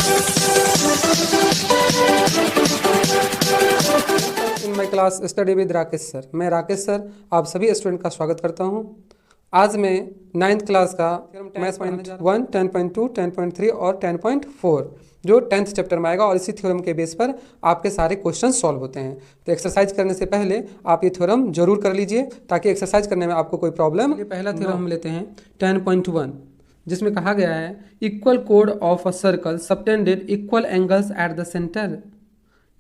In my class study with Rakesh sir. मैं Rakesh sir आप सभी स्टूडेंट का स्वागत करता हूं। आज मैं 9th क्लास का मैथ्स पॉइंट 1, 10.2, 10.3 और 10.4 जो 10th चैप्टर में आएगा और इसी थ्योरम के बेस पर आपके सारे क्वेश्चन सॉल्व होते हैं। तो एक्सरसाइज करने से पहले आप ये थ्योरम जरूर कर लीजिए ताकि एक्सरसाइज करने में आपको कोई प्रॉब्लम। पहला थ्योरम हम लेते हैं 10.1 जिसमें कहा गया है इक्वल कोड of a circle subtended equal angles at the centre.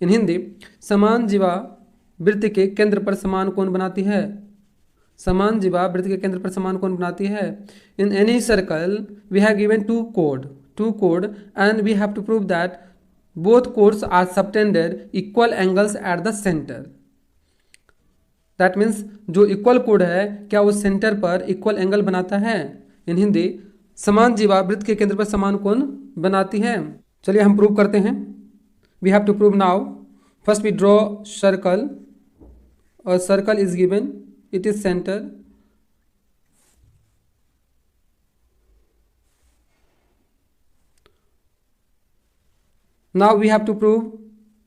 In Hindi, समान जीवा वृत्त के केंद्र पर समान कोण बनाती है। समान जीवा वृत्त के केंद्र पर समान कोण बनाती है। In any circle we have given two कोड and we have to prove that both chords are subtended equal angles at the centre. That means जो इक्वल कोड है क्या वो सेंटर पर इक्वल एंगल बनाता है। इन हिंदी, समान जीवा वृत्त के केंद्र पर समान कोण बनाती है। चलिए हम प्रूव करते हैं। We have to prove now. First we draw circle. A circle is given. It is center. Now we have to prove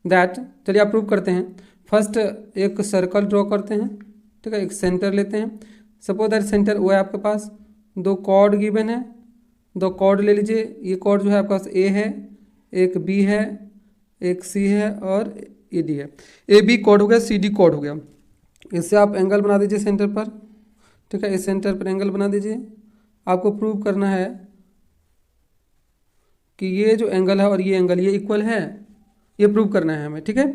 that. चलिए आप प्रूव करते हैं। फर्स्ट एक सर्कल ड्रॉ करते हैं, ठीक है। एक सेंटर लेते हैं। सपोज दैट सेंटर वो है आपके पास, दो कॉर्ड गिवन है, दो कॉर्ड ले लीजिए। ये कॉर्ड जो है आपके पास ए है, एक बी है, एक सी है और ए डी है। ए बी कॉर्ड हो गया, सी डी कॉर्ड हो गया। इससे आप एंगल बना दीजिए सेंटर पर, ठीक है। इस सेंटर पर एंगल बना दीजिए। आपको प्रूव करना है कि ये जो एंगल है और ये एंगल ये इक्वल है, ये प्रूव करना है हमें, ठीक है।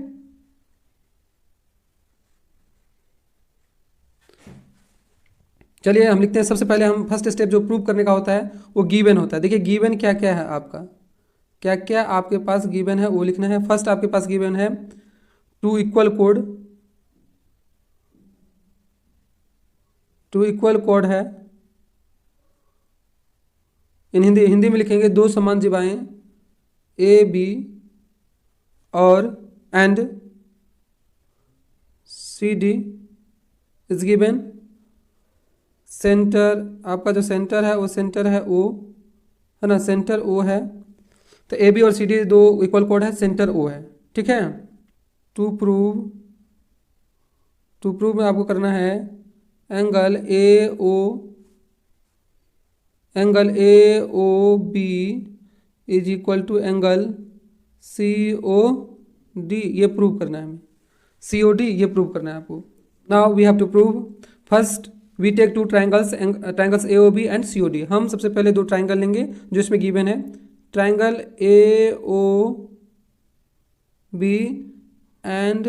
चलिए हम लिखते हैं। सबसे पहले हम फर्स्ट स्टेप जो प्रूव करने का होता है वो गिवन होता है। देखिए गिवन क्या क्या है आपका, क्या क्या आपके पास गिवन है वो लिखना है। फर्स्ट आपके पास गिवन है टू इक्वल कोड है। इन हिंदी में लिखेंगे दो समान जीवाएं ए बी और and C D is given. Centre आपका जो सेंटर है वो सेंटर है ओ, है ना, सेंटर ओ है। तो ए बी और सी डी दो इक्वल कोड है, सेंटर ओ है, ठीक है। टू प्रूव में आपको करना है angle A O B is equal to angle C O D. ये प्रूव करना है हमें, सी ओ डी ये प्रूव करना है आपको। Now we have to prove. First we take two triangles A O B and C O D. हम सबसे पहले दो ट्राइंगल लेंगे जो इसमें गिवन है। Triangle A O B and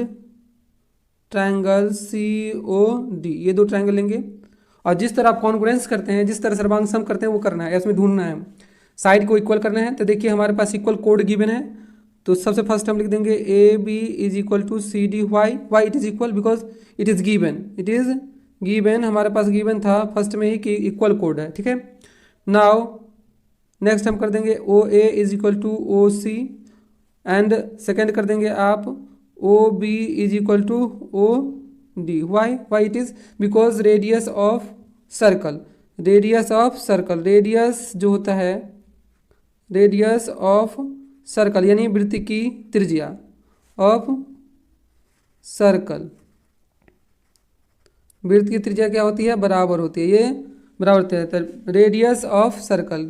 triangle C O D, ये दो ट्राइंगल लेंगे और जिस तरह आप कॉन्ग्रुएंस करते हैं, जिस तरह सर्वांग सम करते हैं वो करना है, इसमें ढूंढना है, साइड को इक्वल करना है। तो देखिए हमारे पास इक्वल कोड गिवन है। तो सबसे फर्स्ट हम लिख देंगे A B is equal to C D. Why it is equal? Because it is given, हमारे पास गिवन था फर्स्ट में ही कि इक्वल कोड है, ठीक है। नाउ नेक्स्ट हम कर देंगे O A is equal to O C and second कर देंगे आप O B is equal to O D. Why it is? Because radius of circle radius जो होता है, रेडियस ऑफ सर्कल यानी वृत्त की त्रिज्या ऑफ सर्कल, वृत्त की त्रिज्या क्या होती है? बराबर होती है, ये बराबर होते हैं। तो radius of circle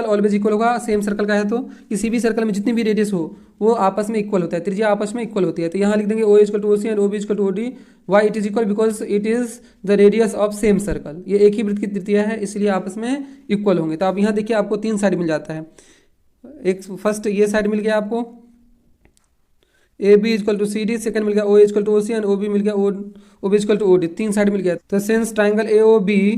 always equal होगा। सेम सर्कल का है तो किसी भी सर्कल में जितनी भी रेडियस हो वो आपस में इक्वल होता है, त्रिज्या आपस में इक्वल होती है। तो यहाँ लिख देंगे O equal to O C and O B equal to O D. Why it is equal? Because it is the radius of same circle, ये एक ही वृत्त की त्रिज्या है इसलिए आपस में इक्वल होंगे। तो आप यहाँ देखिए आपको तीन साइड मिल जाता है। एक फर्स्ट ये साइड मिल गया आपको A B equal to C D, second मिल गया O equal to O C and O B मिल गया O B equal to O D, तीन साइड मिल गया। तो since triangle A O B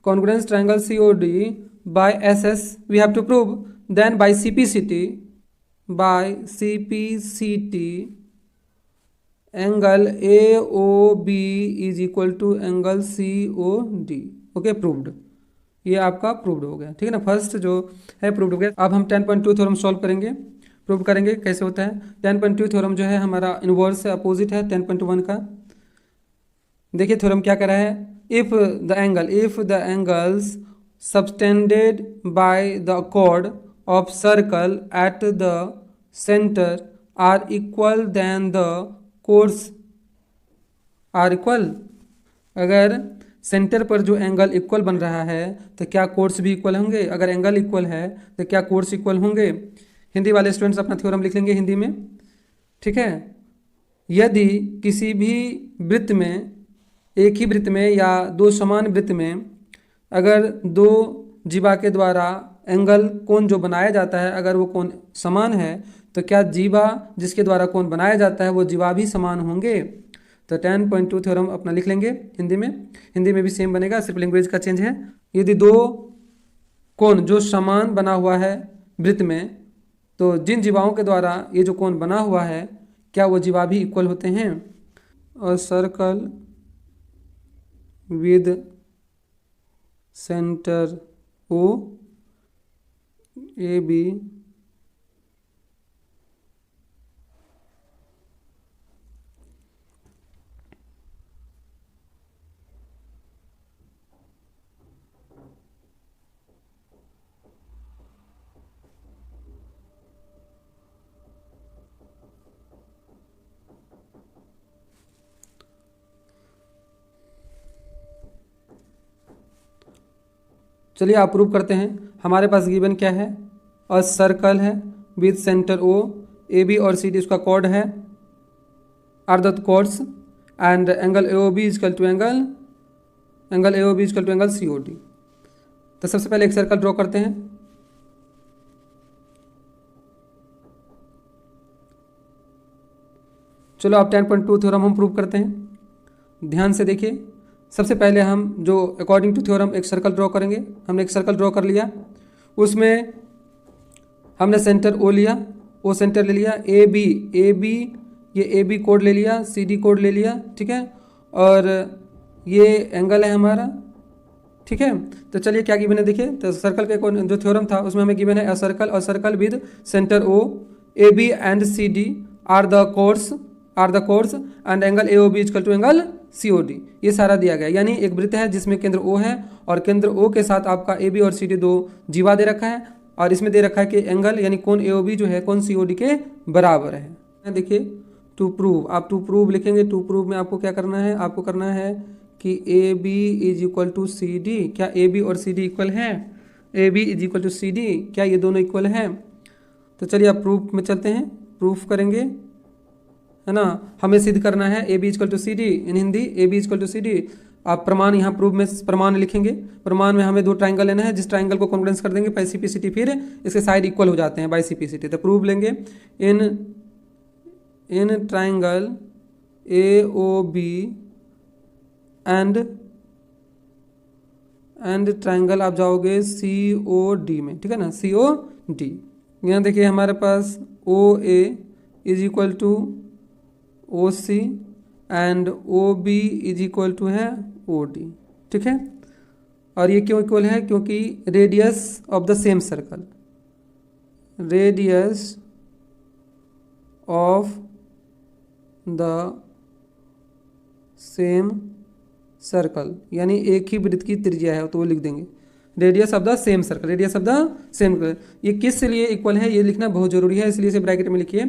congruence triangle C O D by S S we have to prove, then by C P C T angle A O B is equal to angle C O D. Okay, proved. ये आपका proved हो गया, ठीक है ना। First जो है proved हो गया। अब हम 10.2 थ्योरम सॉल्व करेंगे, प्रूव करेंगे कैसे होता है। 10.2 थ्योरम जो है हमारा इनवर्स से अपोजिट है 10.1 का। देखिए थ्योरम क्या कर रहा है, if the angles subtended by the chord of circle at the center are equal than the chords are equal। अगर सेंटर पर जो एंगल इक्वल बन रहा है तो क्या कोर्स भी इक्वल होंगे? अगर एंगल इक्वल है तो क्या कोर्स इक्वल होंगे? हिंदी वाले स्टूडेंट्स अपना थ्योरम लिख लेंगे हिंदी में, ठीक है। यदि किसी भी वृत्त में, एक ही वृत्त में या दो समान वृत्त में अगर दो जीवा के द्वारा एंगल कोण जो बनाया जाता है अगर वो कोण समान है तो क्या जीवा जिसके द्वारा कोण बनाया जाता है वो जीवा भी समान होंगे? तो 10.2 थ्योरम अपना लिख लेंगे हिंदी में भी सेम बनेगा, सिर्फ लैंग्वेज का चेंज है। यदि दो कोण जो समान बना हुआ है वृत्त में तो जिन जीवाओं के द्वारा ये जो कोण बना हुआ है क्या वो जीवा भी इक्वल होते हैं? और circle with centre O A B चलिए आप प्रूव करते हैं। हमारे पास गिवन क्या है? और सर्कल है with centre O, A B और सी डी उसका कॉर्ड है, are the chords, and angle A O B is equal to angle A O B is equal to angle C O D. तो सबसे पहले एक सर्कल ड्रॉ करते हैं। चलो आप 10.2 थ्योरम हम प्रूव करते हैं। ध्यान से देखिए, सबसे पहले हम जो अकॉर्डिंग टू थ्योरम एक सर्कल ड्रॉ करेंगे। हमने एक सर्कल ड्रॉ कर लिया, उसमें हमने सेंटर ओ लिया, ओ सेंटर ले लिया, ए बी ये ए बी कोड ले लिया, सी डी कोड ले लिया, ठीक है। और ये एंगल है हमारा, ठीक है। तो चलिए क्या गिवन है देखिए। तो सर्कल के जो थ्योरम था उसमें हमें गिवन है अ सर्कल और circle with centre O, A B and C D are the chords and angle A O B is equal to angle C O D. ये सारा दिया गया, यानी एक वृत्त है जिसमें केंद्र ओ है और केंद्र ओ के साथ आपका ए बी और सी डी दो जीवा दे रखा है और इसमें दे रखा है कि एंगल यानी कोण ए ओ बी जो है कोण सी ओ डी के बराबर है। देखिए टू प्रूव, आप टू प्रूव लिखेंगे। टू प्रूव में आपको क्या करना है? आपको करना है कि A B is equal to C D. क्या ए बी और सी डी इक्वल है? A B is equal to C D, क्या ये दोनों इक्वल है? तो चलिए आप प्रूफ में चलते हैं, प्रूफ करेंगे, है ना। हमें सिद्ध करना है A B is equal to C D, in Hindi A B is equal to C D. आप प्रमाण यहाँ प्रूफ में प्रमाण लिखेंगे। प्रमाण में हमें दो ट्राइंगल लेना है, जिस ट्राइंगल को कॉन्ग्रुएंस कर देंगे बाई सिपिसिटी, फिर इसके साइड इक्वल हो जाते हैं बाई सिपिसिटी। तो प्रूफ लेंगे in triangle A O B and triangle आप जाओगे सी ओ डी में, ठीक है ना, सी ओ डी। यहाँ देखिए हमारे पास O A is equal to O C and O B is equal to है ओ डी, ठीक है। और ये क्यों इक्वल है? क्योंकि radius of the same circle, radius of the same circle यानी एक ही वृत्त की त्रिज्या है तो वो लिख देंगे radius of the same circle, radius of the same. ये किस लिए इक्वल है ये लिखना बहुत जरूरी है, इसलिए इसे ब्रैकेट में लिखिए।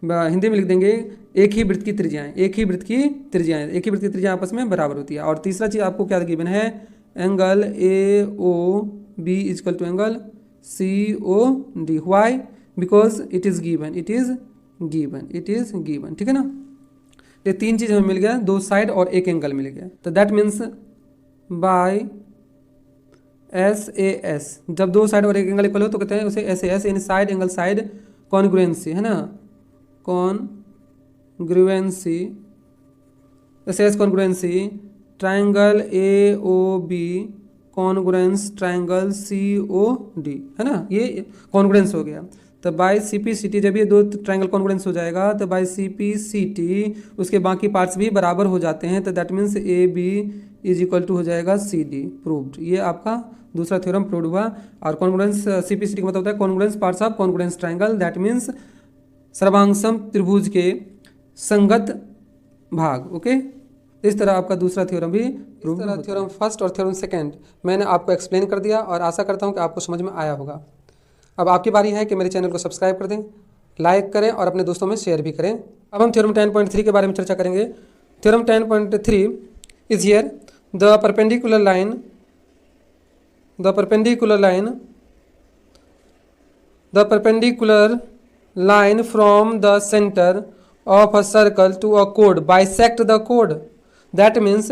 हिंदी में लिख देंगे एक ही वृत्त की त्रिज्याएं, एक ही वृत्त की त्रिज्या आपस में बराबर होती है। और तीसरा चीज आपको क्या गिवन है? Angle A O B is equal to angle C O D. Why? Because it is given, ठीक है ना। ये तीन चीज हमें मिल गया, दो साइड और एक एंगल मिल गया। तो that means by S A S, जब दो साइड और एक एंगल इक्वल हो तो कहते हैं उसे एस ए एस, यानी साइड एंगल साइड कॉन्ग्रुएंसी, है ना, congruency, S S congruency triangle A O B congruence triangle C O D, है ना, ये कॉन्ग्रुएंस हो गया। तो by C P C T, जब ये दो ट्राइंगल कॉन्ग्रुएंस हो जाएगा तो by C P C T उसके बाकी पार्ट्स भी बराबर हो जाते हैं। तो that means A B is equal to हो जाएगा सी डी, प्रूव्ड। ये आपका दूसरा थ्योरम प्रूव हुआ। और congruence C P C T का मतलब होता है congruence parts of congruence triangle, that means सर्वांगसम त्रिभुज के संगत भाग, ओके। इस तरह आपका दूसरा थ्योरम भी प्रूव होता है। थ्योरम फर्स्ट और थ्योरम सेकंड मैंने आपको एक्सप्लेन कर दिया और आशा करता हूँ कि आपको समझ में आया होगा। अब आपकी बारी है कि मेरे चैनल को सब्सक्राइब कर दें, लाइक करें और अपने दोस्तों में शेयर भी करें। अब हम थ्योरम 10.3 के बारे में चर्चा करेंगे। Theorem 10.3 is here the perpendicular line from the center of a circle to a chord bisect the chord. That means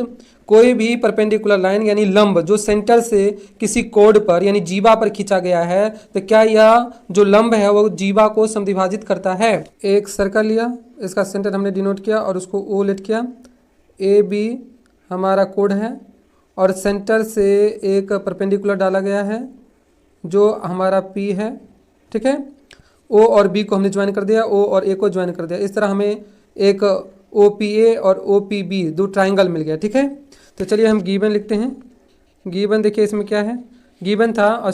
कोई भी परपेंडिकुलर लाइन यानी लंब जो सेंटर से किसी कोड पर यानी जीवा पर खींचा गया है, तो क्या यह जो लंब है वो जीवा को समद्विभाजित करता है। एक सर्कल लिया, इसका सेंटर हमने डिनोट किया और उसको ओ लेट किया। ए बी हमारा कोड है और सेंटर से एक परपेंडिकुलर डाला गया है जो हमारा पी है, ठीक है। ओ और बी को हमने ज्वाइन कर दिया, ओ और ए को ज्वाइन कर दिया। इस तरह हमें एक ओ पी ए और ओ पी बी दो ट्राइंगल मिल गया, ठीक है। तो चलिए हम गिवन लिखते हैं। गिवन देखिए इसमें क्या है, गिवन था और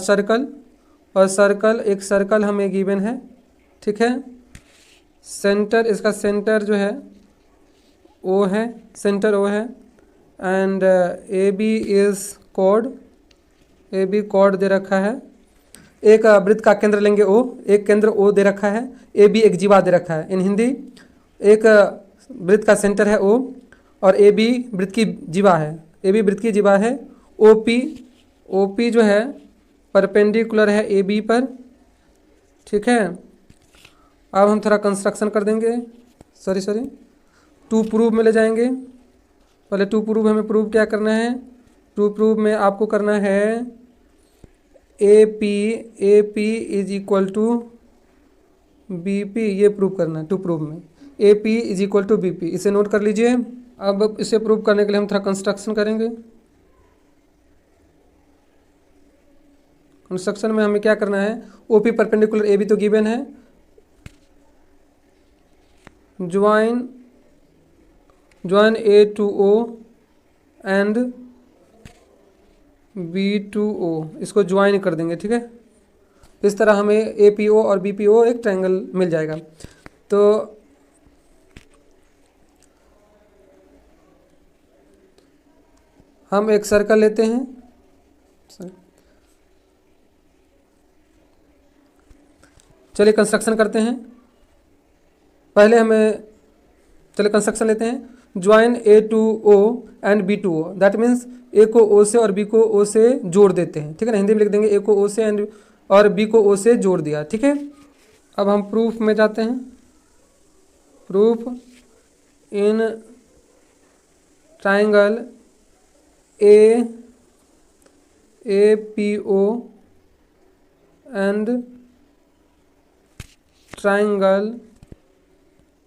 सर्कल एक सर्कल हमें गिवन है, ठीक है। सेंटर इसका सेंटर जो है ओ है, सेंटर ओ है and A B is chord, A B chord दे रखा है। एक वृत्त का केंद्र लेंगे ओ, एक केंद्र ओ दे रखा है, ए बी एक जीवा दे रखा है। इन हिंदी एक वृत्त का सेंटर है ओ और ए बी वृत्त की जीवा है, ए बी वृत्त की जीवा है। ओ पी जो है परपेंडिकुलर है ए बी पर, ठीक है। अब हम थोड़ा कंस्ट्रक्शन कर देंगे, सॉरी टू प्रूव में ले जाएंगे। पहले टू प्रूव हमें प्रूव क्या करना है, टू प्रूव में आपको करना है A P is equal to B P, ये प्रूव करना है टू प्रूव में। A P is equal to B P, इसे नोट कर लीजिए। अब इसे प्रूव करने के लिए हम थोड़ा कंस्ट्रक्शन करेंगे। कंस्ट्रक्शन में हमें क्या करना है, O P perpendicular A B तो गिवन है, join A to O and B to O, इसको ज्वाइन कर देंगे, ठीक है। इस तरह हमें ए पी ओ और बी पी ओ एक ट्रायंगल मिल जाएगा। तो हम एक सर्कल लेते हैं, चलिए कंस्ट्रक्शन करते हैं। पहले हमें चलिए कंस्ट्रक्शन लेते हैं। Join A to O and B to O, that means A को ओ से और बी को ओ से जोड़ देते हैं, ठीक है ना। हिंदी में लिख देंगे ए को ओ से एंड और बी को ओ से जोड़ दिया, ठीक है। अब हम प्रूफ में जाते हैं। Proof in triangle A P O and triangle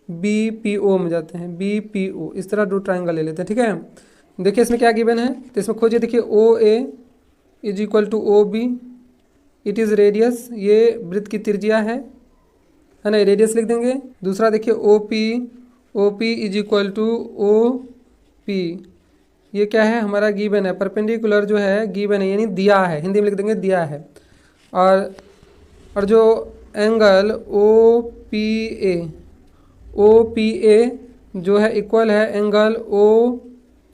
B P O में जाते हैं, बी पी ओ, इस तरह दो ट्राइंगल ले लेते हैं, ठीक है। देखिए इसमें क्या गिवन है, तो इसमें खोजिए। देखिए O A is equal to O B, it is radius, ये वृत्त की त्रिज्या है ना, रेडियस लिख देंगे। दूसरा देखिए O P is equal to O P, ये क्या है हमारा गिवन है, परपेंडिकुलर जो है गिवन है यानी दिया है, हिंदी में लिख देंगे दिया है। और जो एंगल ओ पी ए जो है इक्वल है एंगल ओ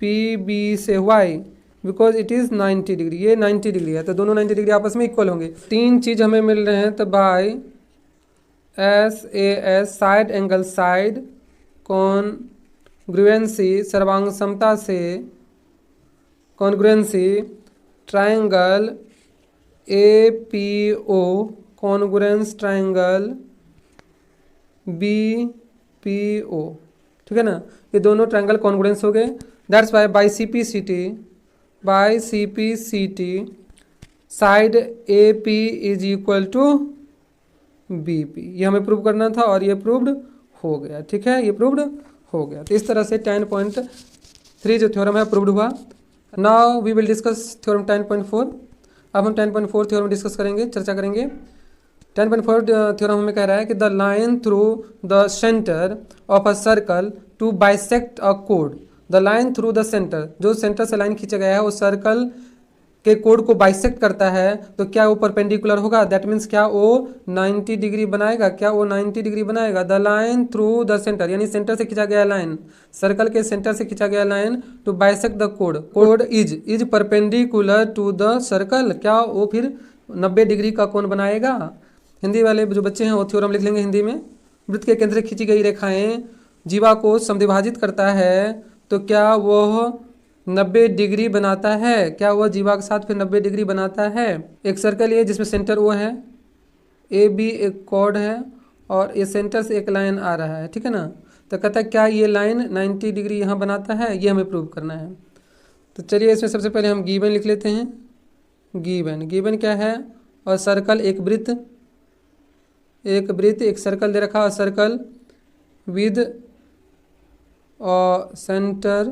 पी बी से why, because it is 90 degree, ये 90 डिग्री है, तो दोनों 90 डिग्री आपस में इक्वल होंगे। तीन चीज़ हमें मिल रहे हैं, तो by S A S side angle side congruency सर्वांग समता से congruency triangle A P O congruence triangle B P O, ठीक है ना। ये दोनों ट्राइंगल कॉन्ग्रुएंस हो गए। That's why by C P C T side A P is equal to B P, ये हमें प्रूव करना था और ये प्रूव्ड हो गया, ठीक है, ये प्रूव्ड हो गया। तो इस तरह से 10.3 जो थ्योरम है प्रूव्ड हुआ। Now we will discuss theorem 10.4। अब हम 10.4 थ्योरम डिस्कस करेंगे, चर्चा करेंगे। 10.4 थ्योरम हमें कह रहा है कि the line through the centre of a circle to bisect a कोड, the line through the centre, जो सेंटर से लाइन खींचा गया है वो सर्कल के कोड को बाइसेक्ट करता है तो क्या वो परपेंडिकुलर होगा? दैट मीन्स क्या वो 90 डिग्री बनाएगा? क्या वो 90 डिग्री बनाएगा? The line through the centre, यानी सेंटर से खींचा गया लाइन, सर्कल के सेंटर से खींचा गया line to bisect the code, code is perpendicular to the circle, क्या वो फिर 90 डिग्री का कोण बनाएगा? हिंदी वाले जो बच्चे हैं वो थ्योरम लिख लेंगे हिंदी में। वृत्त के केंद्र से खींची गई रेखाएं जीवा को समद्विभाजित करता है तो क्या वह 90 डिग्री बनाता है? क्या वह जीवा के साथ फिर 90 डिग्री बनाता है? एक सर्कल ये जिसमें सेंटर ओ है, ए बी एक कॉर्ड है और ये सेंटर से एक लाइन आ रहा है, ठीक है ना। तो कहता है क्या ये लाइन 90 डिग्री यहाँ बनाता है? ये हमें प्रूव करना है। तो चलिए इसमें सबसे पहले हम गिवन लिख लेते हैं। गिवन क्या है? और सर्कल एक वृत्त, एक सर्कल दे रखा और सर्कल विद और सेंटर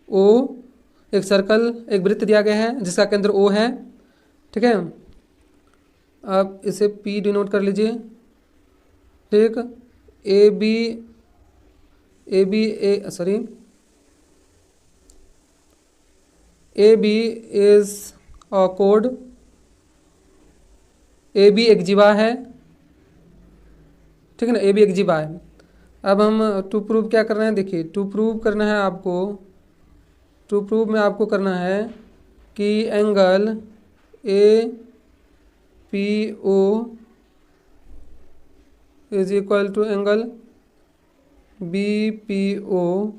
ओ, एक सर्कल एक वृत्त दिया गया है जिसका केंद्र ओ है, ठीक है। अब इसे P डिनोट कर लीजिए, ठीक। ए बी इज कोड, ए बी एक जीवा है, ठीक है ना, ए बी एक जीवा है। अब हम टू प्रूव क्या कर रहे हैं? देखिए टू प्रूव करना है आपको, टू प्रूव में आपको करना है कि angle A P O is equal to angle B P O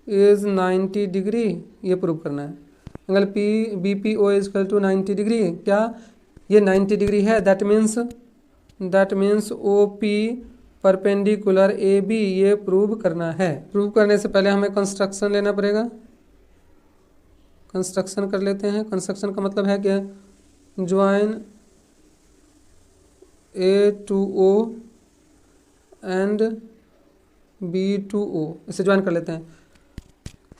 is 90 degree, ये प्रूव करना है। Angle B P O is equal to 90 degree, क्या ये 90 डिग्री है? That means O P perpendicular A B, ये प्रूव करना है। Prove करने से पहले हमें कंस्ट्रक्शन लेना पड़ेगा। कंस्ट्रक्शन कर लेते हैं। कंस्ट्रक्शन का मतलब है कि join A to O and B to O, इसे ज्वाइन कर लेते हैं।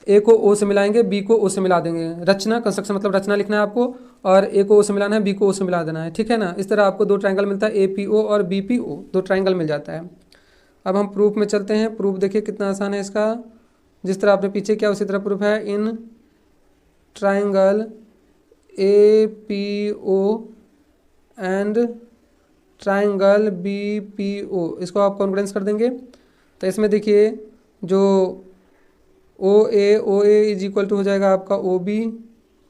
ए को ओ से मिलाएंगे, बी को ओ से मिला देंगे। रचना, कंस्ट्रक्शन मतलब रचना लिखना है आपको, और ए को ओ से मिलाना है, बी को ओ से मिला देना है, ठीक है ना। इस तरह आपको दो ट्रायंगल मिलता है, ए पी ओ और बी पी ओ, दो ट्रायंगल मिल जाता है। अब हम प्रूफ में चलते हैं। प्रूफ देखिए कितना आसान है इसका, जिस तरह आपने पीछे किया उसी तरह प्रूफ है। In triangle A P O and triangle B P O, इसको आप कॉन्ग्रुएंस कर देंगे। तो इसमें देखिए जो O A is equal to हो जाएगा आपका O B,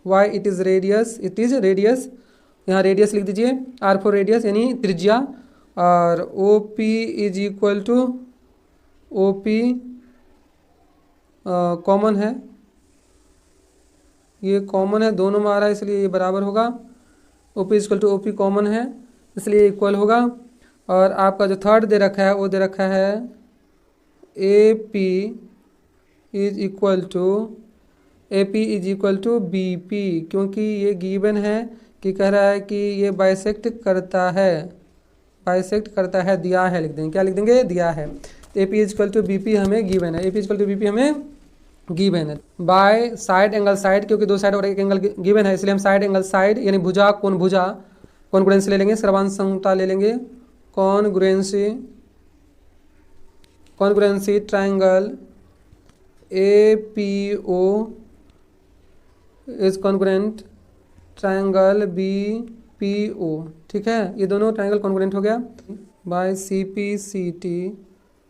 why it is radius, यहाँ रेडियस लिख दीजिए, आर फॉर रेडियस यानी त्रिज्या, और O P is equal to O P common है, ये कॉमन है, दोनों में आ रहा है इसलिए ये बराबर होगा। O P is equal to O P common है इसलिए इक्वल होगा। और आपका जो थर्ड दे रखा है वो दे रखा है A P is equal to B P, क्योंकि ये गिवन है कि कह रहा है कि ये बाइसेक्ट करता है, दिया है, लिख देंगे, क्या लिख देंगे? दिया है। A P is equal to B P हमें गिवन है, A P is equal to B P हमें गिवन है। बाय साइड एंगल साइड, क्योंकि दो साइड और एक एंगल गिवन है इसलिए हम साइड एंगल साइड यानी भुजा कॉन्ग्रुएंसी ले लेंगे, सर्वांशता ले लेंगे। Congruency triangle A P O is congruent triangle B P O, ठीक है। ये दोनों ट्रायंगल कॉन्ग्रुएंट हो गया। By C P C T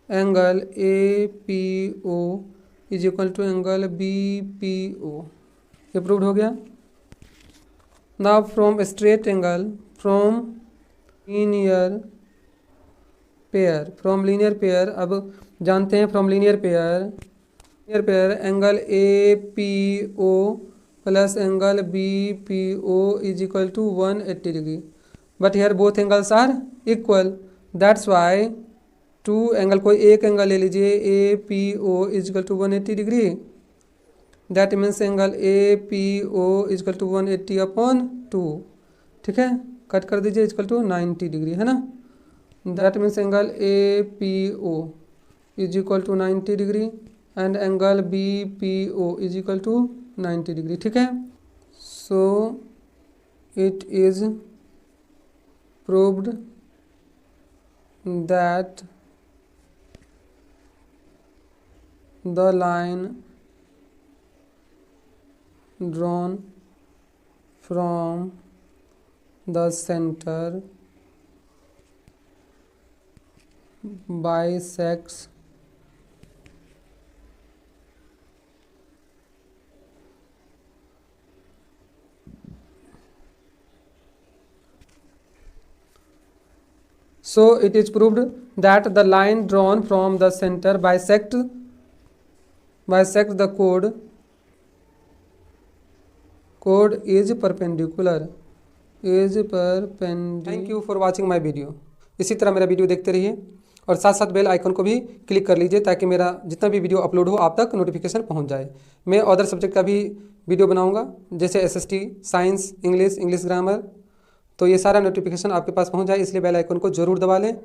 angle A P O is equal to angle B P O, ये प्रूव्ड हो गया। Now from straight angle from linear pair, अब जानते हैं from linear pair angle A P O plus angle B P O is equal to 180 degree, but here both angles are equal, that's why two angle, कोई एक angle ले लीजिए, A P O is equal to 180 degree, that means angle A P O is equal to 180 upon 2, ठीक है। Cut कर दीजिए, equal to 90 degree, है ना। That means angle A P O is equal to 90 degree and angle B P O is equal to 90 degree, ठीक है। So it is proved that the line drawn from the center bisects so it is proved that the line drawn from the center bisect the chord is perpendicular thank you for watching my video. इसी तरह मेरा video देखते रहिए और साथ साथ bell icon को भी क्लिक कर लीजिए ताकि मेरा जितना भी वीडियो अपलोड हो आप तक नोटिफिकेशन पहुंच जाए। मैं अदर सब्जेक्ट का भी वीडियो बनाऊंगा जैसे एसएसटी, साइंस, इंग्लिश ग्रामर, तो ये सारा नोटिफिकेशन आपके पास पहुंच जाए, इसलिए बेल आइकन को जरूर दबा लें।